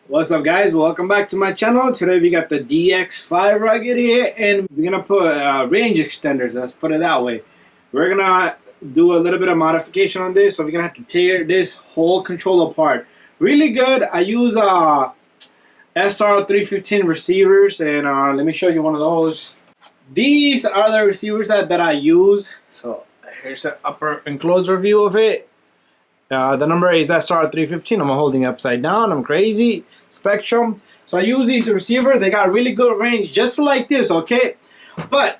What's up, guys? Welcome back to my channel. Today we got the DX5 rugged here, and we're gonna put range extenders. Let's put it that way. We're gonna do a little bit of modification on this, so we're gonna have to tear this whole controller apart. Really good. I use SR315 receivers, and let me show you one of those. These are the receivers that I use. So here's an upper and closer view of it. The number is SR315. I'm holding it upside down. I'm crazy. Spectrum. So I use these receivers. They got really good range, just like this, okay? But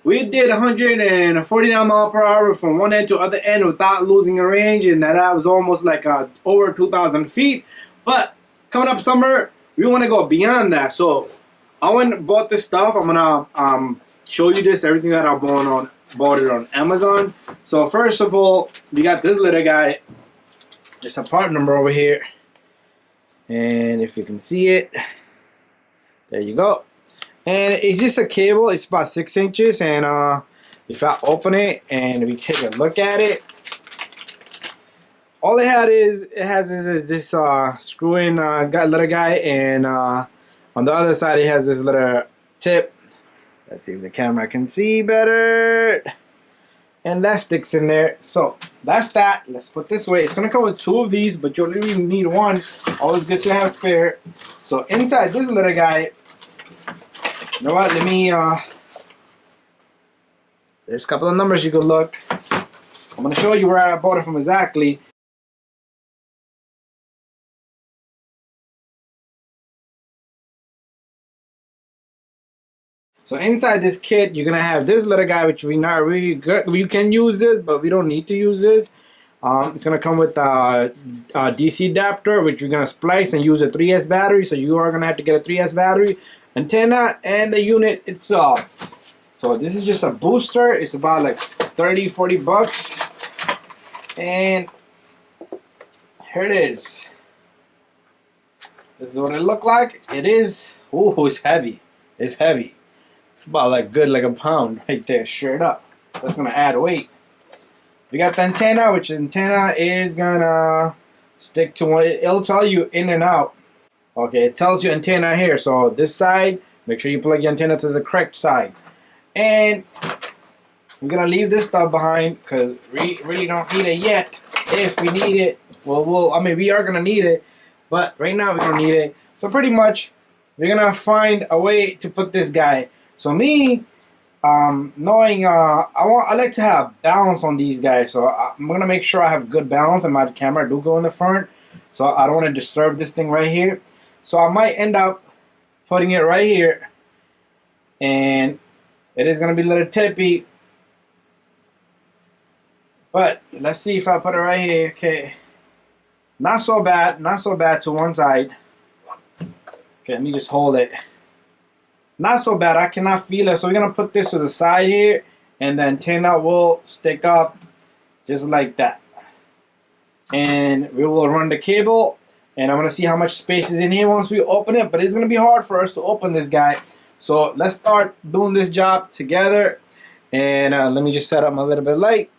we did 149 miles per hour from one end to other end without losing a range, and that was almost like over 2,000 feet. But coming up summer, we want to go beyond that. So I went and bought this stuff. I'm gonna show you this, everything that I bought it on Amazon. So first of all, we got this little guy. Just a part number over here, and if you can see it, there you go. And it's just a cable. It's about 6 inches, and if I open it and we take a look at it, all it has is this screw-in little guy, and on the other side it has this little tip. Let's see if the camera can see better. And that sticks in there. So that's that. Let's put this away. It's gonna come with 2 of these, but you only really need 1. Always good to have spare. So inside this little guy, you know what? Let me there's a couple of numbers you could look. I'm gonna show you where I bought it from exactly. So inside this kit, you're gonna have this little guy, which we not really good. You can use this, but we don't need to use this. It's gonna come with a DC adapter, which you're gonna splice and use a 3S battery. So you are gonna have to get a 3S battery, antenna, and the unit itself. So this is just a booster. It's about like 30-40 bucks, and here it is. This is what it looked like. It is. Oh, it's heavy. It's heavy. It's about like a pound right there, straight up. That's gonna add weight. We got the antenna, which antenna is gonna stick to one. It'll tell you in and out. Okay, it tells you antenna here. So this side, make sure you plug your antenna to the correct side. And we're gonna leave this stuff behind because we really don't need it yet. If we need it, I mean, we are gonna need it, but right now we don't need it. So pretty much, we're gonna find a way to put this guy. So me, knowing I like to have balance on these guys, so I'm gonna make sure I have good balance, and my camera do go in the front, so I don't want to disturb this thing right here. So I might end up putting it right here, and it is gonna be a little tippy, but let's see if I put it right here. Okay, not so bad to one side. Okay, let me just hold it. Not so bad. I cannot feel it. So we're gonna put this to the side here, and the antenna will stick up just like that. And we will run the cable, and I'm gonna see how much space is in here once we open it. But it's gonna be hard for us to open this guy. So let's start doing this job together. And let me just set up my little bit light.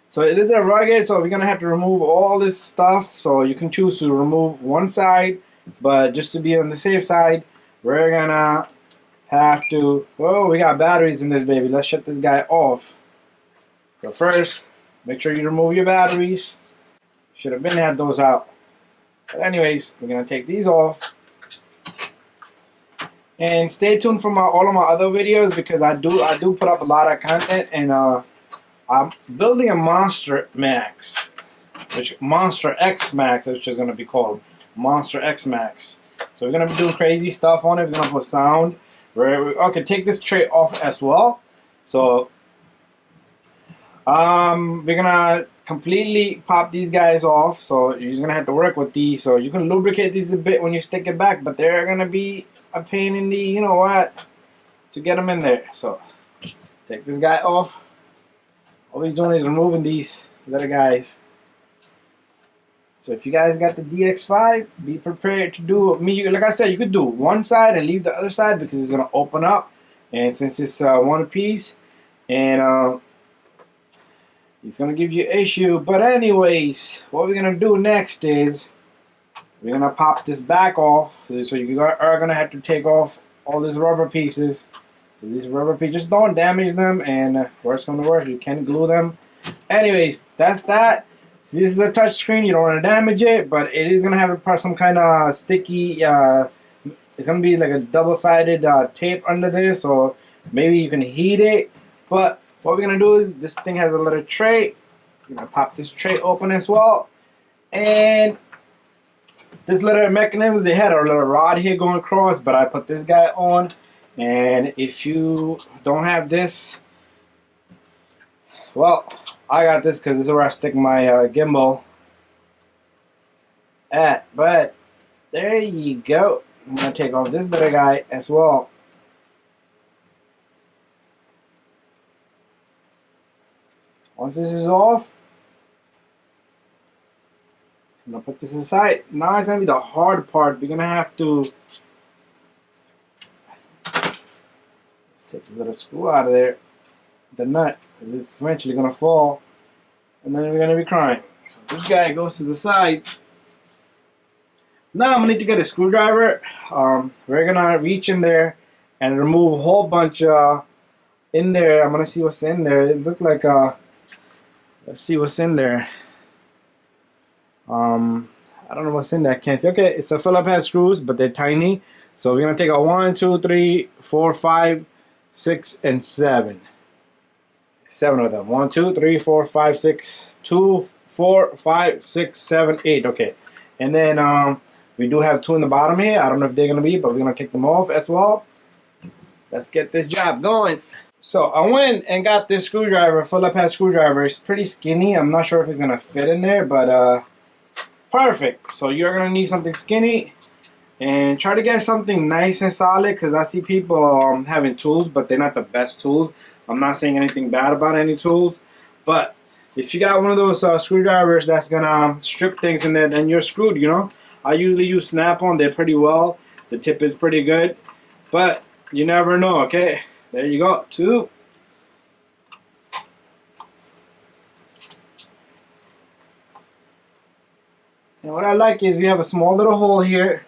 So it is a rugged, so we're gonna have to remove all this stuff. So you can choose to remove one side, but just to be on the safe side, we're gonna have to, we got batteries in this baby. Let's shut this guy off. So first, make sure you remove your batteries. Should have been had those out. But anyways, we're gonna take these off. And stay tuned for all of my other videos, because I do put up a lot of content, and I'm building a Monster X Max, which is gonna be called Monster X Max. So we're gonna be doing crazy stuff on it. We're gonna put sound. Okay, take this tray off as well. So we're gonna completely pop these guys off. So you're gonna have to work with these. So you can lubricate these a bit when you stick it back, but they're gonna be a pain in the, you know what, to get them in there. So take this guy off. All he's doing is removing these little guys. So if you guys got the DX5, be prepared to do like I said, you could do one side and leave the other side, because it's gonna open up, and since it's one piece, and it's gonna give you issue. But anyways, what we're gonna do next is We're gonna pop this back off. So you are gonna have to take off all these rubber pieces. So these rubber pieces, just don't damage them, and worst come to worst, you can glue them. Anyways, that's that. So this is a touch screen. You don't want to damage it, but it is gonna have some kind of sticky. It's gonna be like a double-sided tape under this, so maybe you can heat it. But what we're gonna do is this thing has a little tray. We're gonna pop this tray open as well, and this little mechanism, they had a little rod here going across, but I put this guy on. And if you don't have this, well, I got this because this is where I stick my gimbal at. But there you go. I'm gonna take off this little guy as well. Once this is off, I'm gonna put this aside. Now it's gonna be the hard part. We're gonna have to take a little screw out of there, the nut, because it's eventually gonna fall, and then we're gonna be crying. So this guy goes to the side. Now I'm gonna need to get a screwdriver. We're gonna reach in there and remove a whole bunch in there. I'm gonna see what's in there. It looked like let's see what's in there. I don't know what's in there. I can't see. Okay, it's a Phillips head screws, but they're tiny. So we're gonna take a 1, 2, 3, 4, 5, 6, and 7. 7 of them. 1, 2, 3, 4, 5, 6, 2, 4, 5, 6, 7, 8. Okay. And then we do have 2 in the bottom here. I don't know if they're gonna be, but we're gonna take them off as well. Let's get this job going. So I went and got this screwdriver, Phillips head screwdriver. It's pretty skinny. I'm not sure if it's gonna fit in there, but perfect. So you're gonna need something skinny. And try to get something nice and solid, because I see people having tools, but they're not the best tools. I'm not saying anything bad about any tools, but if you got one of those screwdrivers that's gonna strip things in there, then you're screwed, you know. I usually use Snap-on. They're pretty well. The tip is pretty good, but you never know. Okay, there you go. 2. And what I like is we have a small little hole here.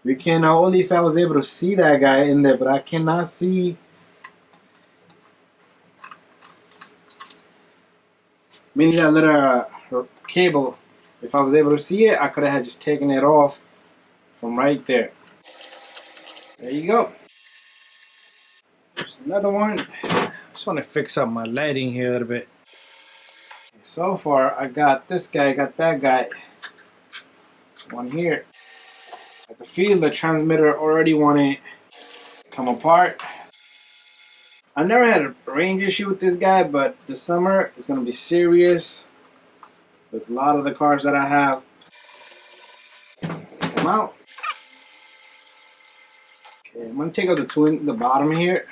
We can only if I was able to see that guy in there, but I cannot see. Meaning that little cable. If I was able to see it, I could have just taken it off from right there. There you go. There's another one. I just want to fix up my lighting here a little bit. So far, I got this guy, I got that guy. This one here. I can feel the transmitter already want to come apart. I never had a range issue with this guy, but this summer is going to be serious with a lot of the cars that I have. Come out. Okay, I'm going to take out the 2 in the bottom here.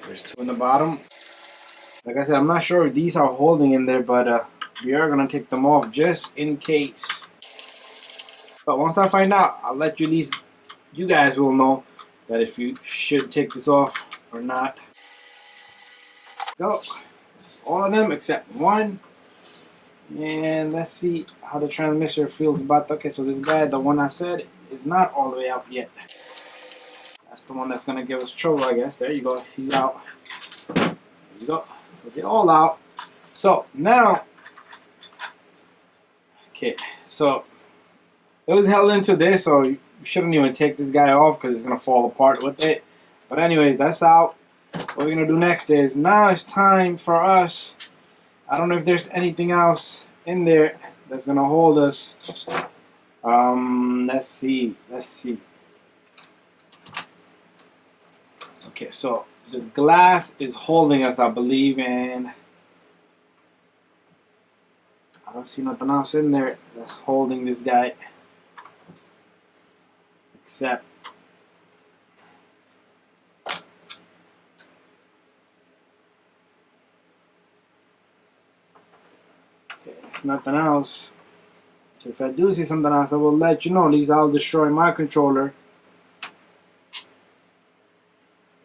There's 2 in the bottom. Like I said, I'm not sure if these are holding in there, but we are going to take them off just in case. But once I find out, I'll let you, at least you guys will know that if you should take this off or not. Go. That's all of them except 1. And let's see how the transmitter feels about that. Okay, so this guy, the one I said, is not all the way out yet. That's the one that's going to give us trouble, I guess. There you go. He's out. There you go. So they're all out. So now, okay, so it was held into this, so you shouldn't even take this guy off because it's going to fall apart with it. But anyway, that's out. What we're going to do next is, now it's time for us. I don't know if there's anything else in there that's going to hold us. Let's see. Okay, so this glass is holding us, I believe, and I don't see nothing else in there that's holding this guy. Except there's nothing else. So if I do see something else, I will let you know. These I'll destroy my controller.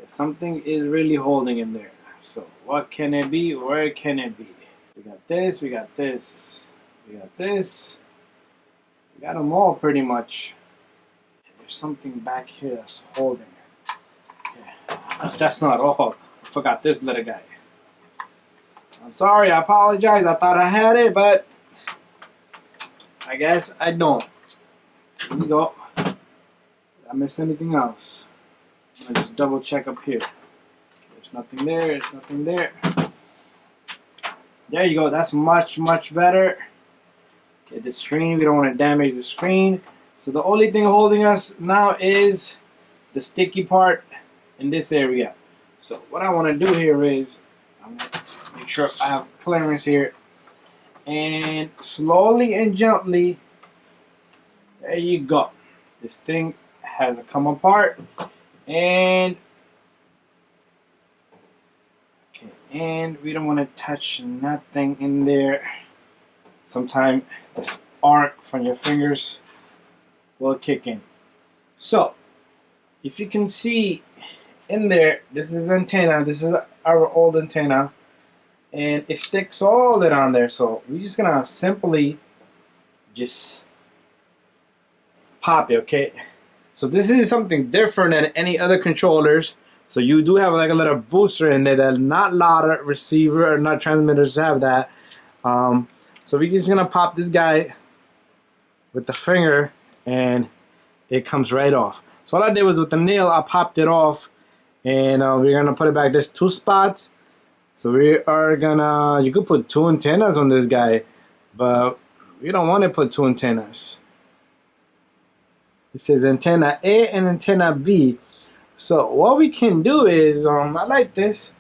Something is really holding in there. So what can it be? Where can it be? We got this, we got this, we got this, We got them all pretty much. There's something back here that's holding it. Okay. That's not all. I forgot this little guy. I'm sorry, I apologize. I thought I had it, but I guess I don't. Here we go. Did I miss anything else? I'm gonna just double check up here. There's nothing there, there's nothing there. There you go, that's much better. Okay, the screen, we don't want to damage the screen. So the only thing holding us now is the sticky part in this area. So what I want to do here is, I'm going to make sure I have clearance here. And slowly and gently, there you go. This thing has come apart. And okay, and we don't want to touch nothing in there. Sometimes this arc from your fingers will kick in. So if you can see in there, this is antenna. This is our old antenna, and it sticks all that on there. So we're just gonna simply just pop it. Okay. So this is something different than any other controllers. So you do have like a little booster in there that not a lot of receiver or not transmitters have that. So we're just gonna pop this guy with the finger, and it comes right off. So all I did was with the nail, I popped it off, and we're gonna put it back. There's 2 spots. So we are gonna, you could put 2 antennas on this guy, but we don't want to put 2 antennas. It says antenna A and antenna B. So what we can do is, I like this.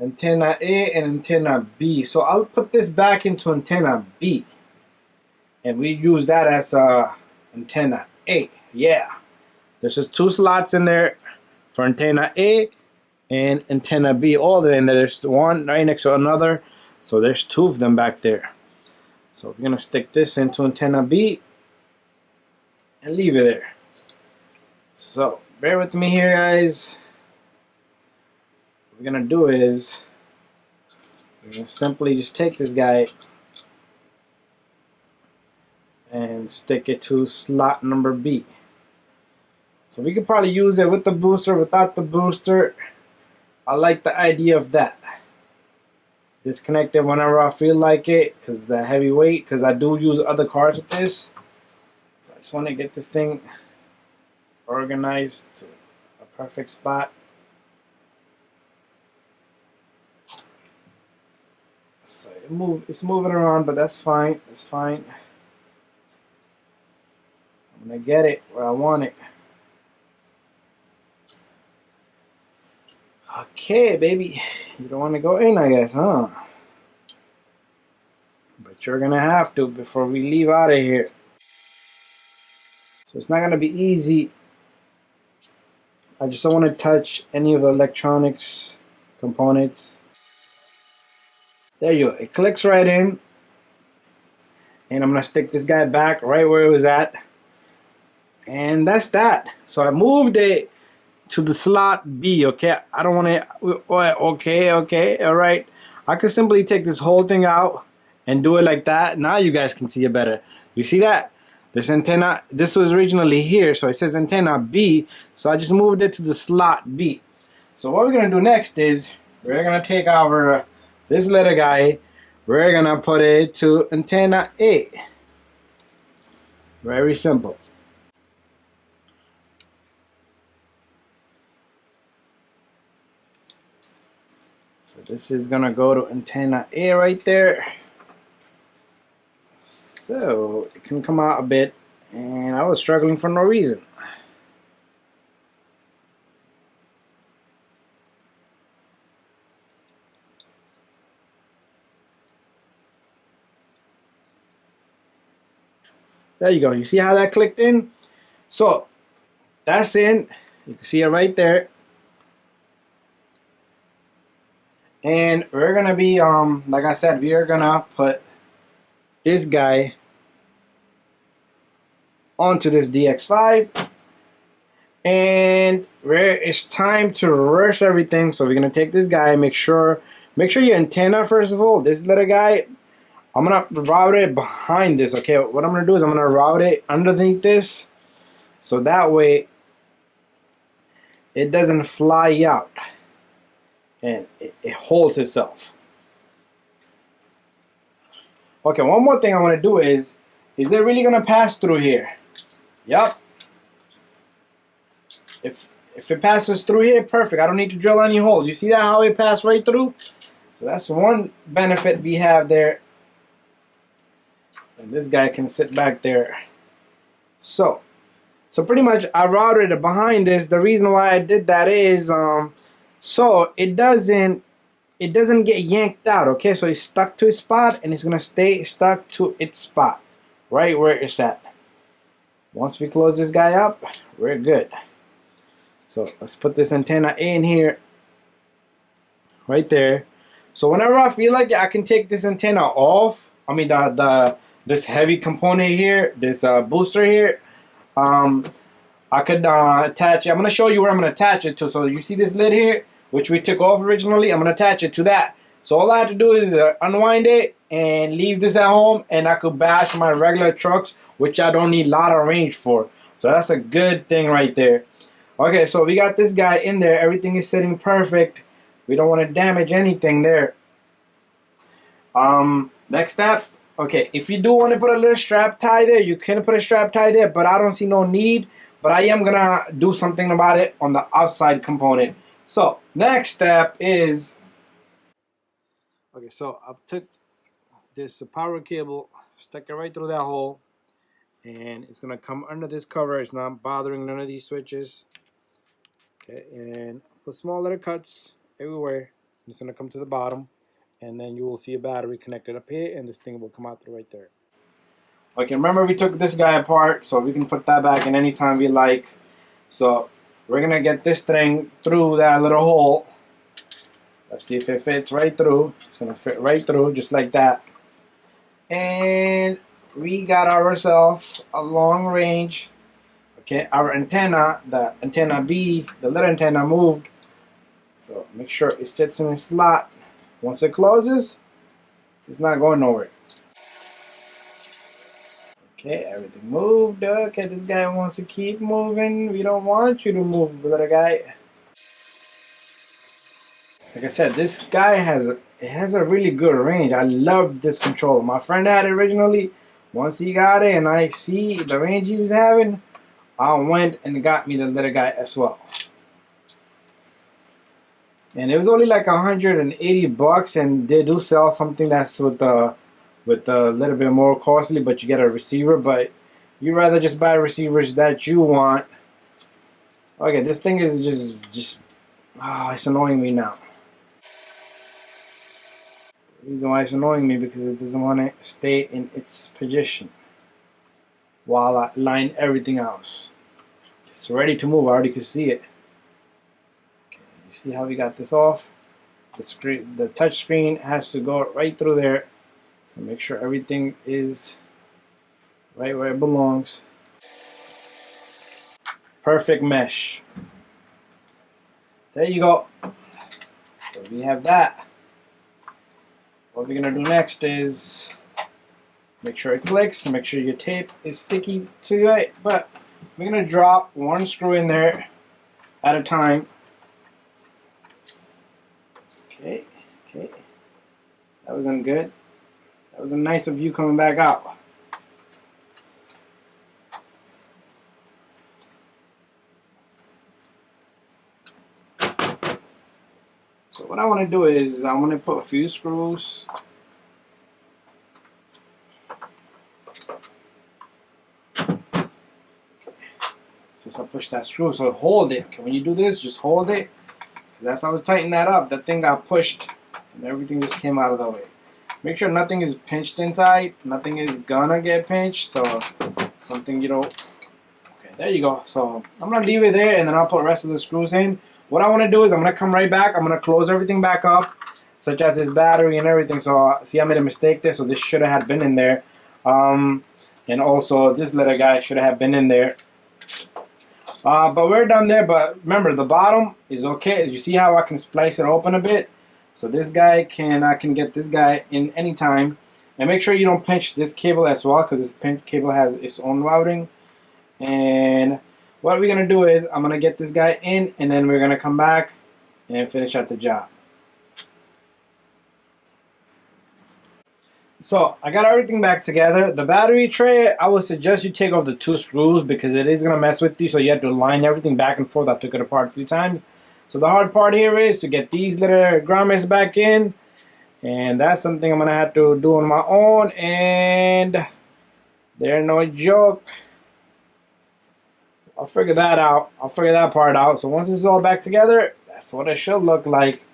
Antenna A and antenna B. So I'll put this back into antenna B, and we use that as antenna A. Yeah. There's just 2 slots in there for antenna A and antenna B. All the way in there. There's one right next to another. So there's 2 of them back there. So we're gonna stick this into antenna B and leave it there. So bear with me here, guys. What we're gonna do is we're gonna simply just take this guy and stick it to slot number B. So we could probably use it with the booster, without the booster. I like the idea of that. Disconnect it whenever I feel like it, because the heavy weight, because I do use other cards with this. So I just want to get this thing organized to a perfect spot. So it's moving around, but that's fine. It's fine. I'm gonna get it where I want it. Okay, baby. You don't want to go in, I guess, huh? But you're gonna have to before we leave out of here. So it's not gonna be easy. I just don't want to touch any of the electronics components. There you go. It clicks right in. And I'm gonna stick this guy back right where it was at. And that's that. So I moved it to the slot B, okay? I don't want to, okay, all right. I could simply take this whole thing out and do it like that. Now you guys can see it better. You see that? This antenna, this was originally here, so it says antenna B, so I just moved it to the slot B. So what we're gonna do next is, we're gonna take our, this little guy, we're gonna put it to antenna A. Very simple. So this is gonna go to antenna A right there. So it can come out a bit, and I was struggling for no reason. There you go. You see how that clicked in? So that's in. You can see it right there. And we're gonna be like I said, we are gonna put this guy onto this DX5, and it's time to reverse everything. So we're gonna take this guy, make sure your antenna, first of all, this little guy, I'm gonna route it behind this. Okay, what I'm gonna do is I'm gonna route it underneath this, so that way it doesn't fly out and it holds itself. Okay, one more thing I want to do is it really gonna pass through here? Yep. If it passes through here, perfect. I don't need to drill any holes. You see that how it passed right through? So that's one benefit we have there. And this guy can sit back there. So pretty much I routed it behind this. The reason why I did that is so it doesn't get yanked out. Okay, so it's stuck to its spot and it's gonna stay stuck to its spot right where it's at. Once we close this guy up, we're good. So let's put this antenna in here, right there. So whenever I feel like it, I can take this antenna off. I mean this heavy component here, this booster here. I could attach it. I'm gonna show you where I'm gonna attach it to. So you see this lid here, which we took off originally. I'm gonna attach it to that. So all I have to do is unwind it and leave this at home, and I could bash my regular trucks, which I don't need a lot of range for. So that's a good thing right there. Okay, so we got this guy in there. Everything is sitting perfect. We don't want to damage anything there. Next step. Okay, if you do want to put a little strap tie there, you can put a strap tie there, but I don't see no need. But I am gonna do something about it on the outside component. So next step is, okay, so I took this power cable, stuck it right through that hole, and it's gonna come under this cover. It's not bothering none of these switches. Okay, and put small little cuts everywhere. It's gonna come to the bottom, and then you will see a battery connected up here, and this thing will come out through right there. Okay, remember we took this guy apart, so we can put that back in anytime we like. So we're gonna get this thing through that little hole. Let's see if it fits right through. It's gonna fit right through, just like that. And we got ourselves a long range. Okay, our antenna, the antenna B, the little antenna moved. So make sure it sits in its slot. Once it closes, it's not going nowhere. Okay, everything moved. Okay, this guy wants to keep moving. We don't want you to move, little guy. Like I said, this guy has a really good range. I love this controller. My friend had it originally. Once he got it and I see the range he was having, I went and got me the little guy as well. And it was only like 180 bucks, and they do sell something that's with a little bit more costly, but you get a receiver. But you rather just buy receivers that you want. Okay, this thing is just it's annoying me now. The reason why it's annoying me because it doesn't want to stay in its position while I line everything else. It's ready to move. I already could see it. Okay, you see how we got this off? The screen, the touch screen has to go right through there. So make sure everything is right where it belongs. Perfect mesh. There you go. So we have that. What we're gonna do next is make sure it clicks, make sure your tape is sticky to it, but we're gonna drop one screw in there at a time. Okay, that wasn't good. That was a nice of you coming back out. So what I want to do is I want to put a few screws. Just I push that screw, so hold it. Okay, when you do this, just hold it. That's how I was tightening that up. That thing got pushed and everything just came out of the way. Make sure nothing is pinched inside. Nothing is gonna get pinched. So something you don't. Okay, there you go. So I'm gonna leave it there, and then I'll put the rest of the screws in. What I want to do is I'm gonna come right back. I'm gonna close everything back up, such as this battery and everything. So see, I made a mistake there. So this should have been in there, and also this little guy should have been in there. But we're done there. But remember, the bottom is okay. You see how I can splice it open a bit? So this guy I can get this guy in anytime. And make sure you don't pinch this cable as well, because this pinch cable has its own routing. And what we're going to do is I'm going to get this guy in, and then we're going to come back and finish out the job. So I got everything back together. The battery tray, I would suggest you take off the 2 screws because it is going to mess with you. So you have to line everything back and forth. I took it apart a few times. So the hard part here is to get these little grommets back in. And that's something I'm going to have to do on my own. And they're no joke. I'll figure that out. I'll figure that part out. So once this is all back together, that's what it should look like.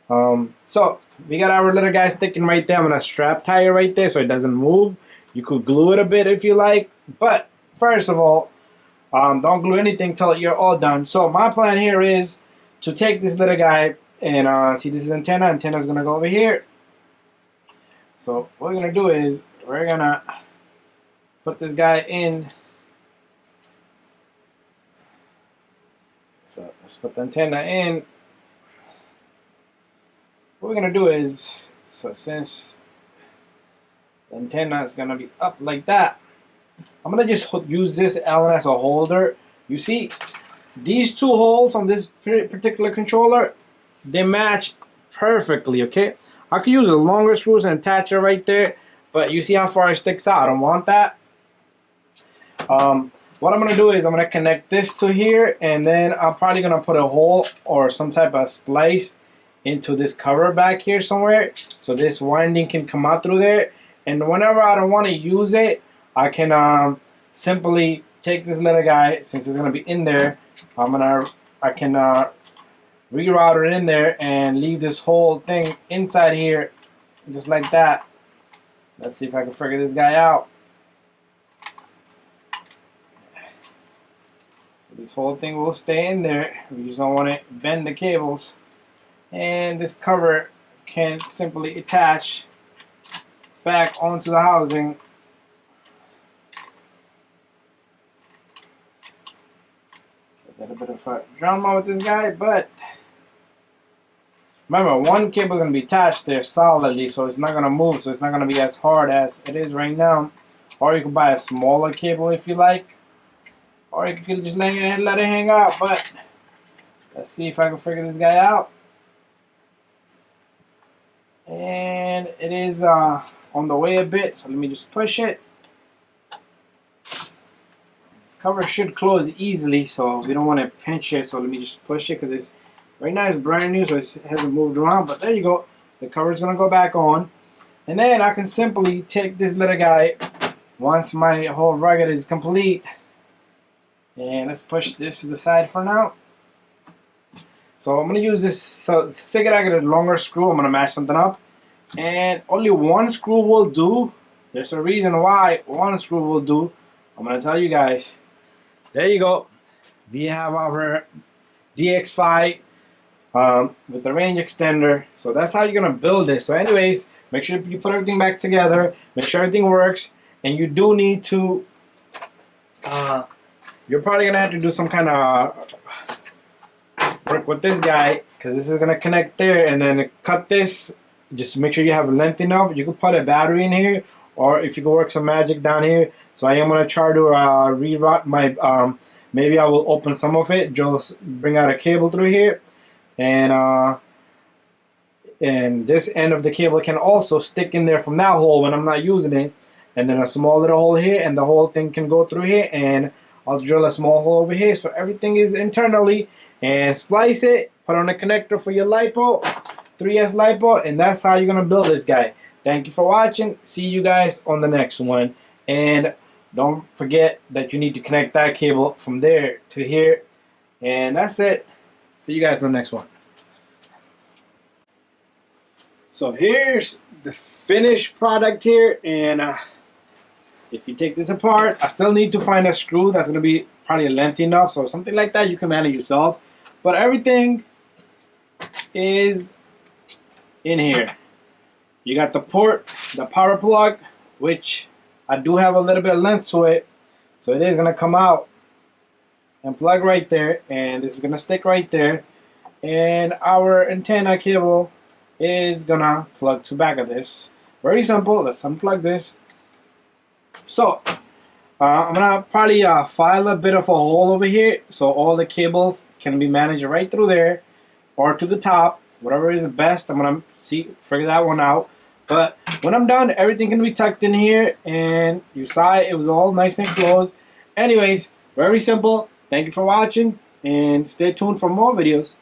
So we got our little guy sticking right there. I'm gonna strap tie it right there so it doesn't move. You could glue it a bit if you like, but first of all, don't glue anything till you're all done. So my plan here is to take this little guy and see, this is antenna. Antenna's gonna go over here. So what we're gonna do is we're gonna put this guy in. So let's put the antenna in. What we're going to do is, so since the antenna is going to be up like that, I'm going to just use this Allen as a holder. You see, these 2 holes on this particular controller, they match perfectly, okay? I could use the longer screws and attach it right there, but you see how far it sticks out. I don't want that. What I'm going to do is I'm going to connect this to here, and then I'm probably going to put a hole or some type of splice into this cover back here somewhere, so this winding can come out through there. And whenever I don't want to use it, I can simply take this little guy, since it's going to be in there, I can reroute it in there and leave this whole thing inside here, just like that. Let's see if I can figure this guy out. So this whole thing will stay in there. We just don't want to bend the cables. And this cover can simply attach back onto the housing. A little bit of a drama with this guy, but remember, one cable is going to be attached there solidly, so it's not going to move, so it's not going to be as hard as it is right now. Or you can buy a smaller cable if you like, or you can just let it hang out. But let's see if I can figure this guy out. And it is on the way a bit, so let me just push it. This cover should close easily, so we don't want to pinch it, so let me just push it, because it's right now it's brand new, so it hasn't moved around. But there you go, the cover is going to go back on, and then I can simply take this little guy once my whole rugged is complete, and let's push this to the side for now. So I'm going to use this Sig, I get a longer screw. I'm going to match something up. And only 1 screw will do. There's a reason why 1 screw will do. I'm going to tell you guys. There you go. We have our DX5 with the range extender. So that's how you're going to build this. So anyways, make sure you put everything back together. Make sure everything works. And you do need to, you're probably going to have to do some kind of work with this guy, because this is going to connect there, and then cut this. Just make sure you have length enough. You could put a battery in here, or if you could work some magic down here. So I am going to try to reroute my, maybe I will open some of it, just bring out a cable through here, and this end of the cable can also stick in there from that hole when I'm not using it, and then a small little hole here, and the whole thing can go through here, and I'll drill a small hole over here, so everything is internally, and splice it, put on a connector for your LiPo, 3S LiPo, and that's how you're going to build this guy. Thank you for watching. See you guys on the next one. And don't forget that you need to connect that cable from there to here. And that's it. See you guys on the next one. So here's the finished product here, and if you take this apart, I still need to find a screw that's going to be probably lengthy enough, so something like that you can manage yourself. But everything is in here. You got the port, the power plug, which I do have a little bit of length to it, so it is going to come out and plug right there, and this is going to stick right there, and our antenna cable is going to plug to back of this. Very simple. Let's unplug this. So I'm gonna probably file a bit of a hole over here so all the cables can be managed right through there or to the top, whatever is the best. I'm gonna figure that one out. But when I'm done, everything can be tucked in here, and you saw it was all nice and closed. Anyways, very simple. Thank you for watching, and stay tuned for more videos.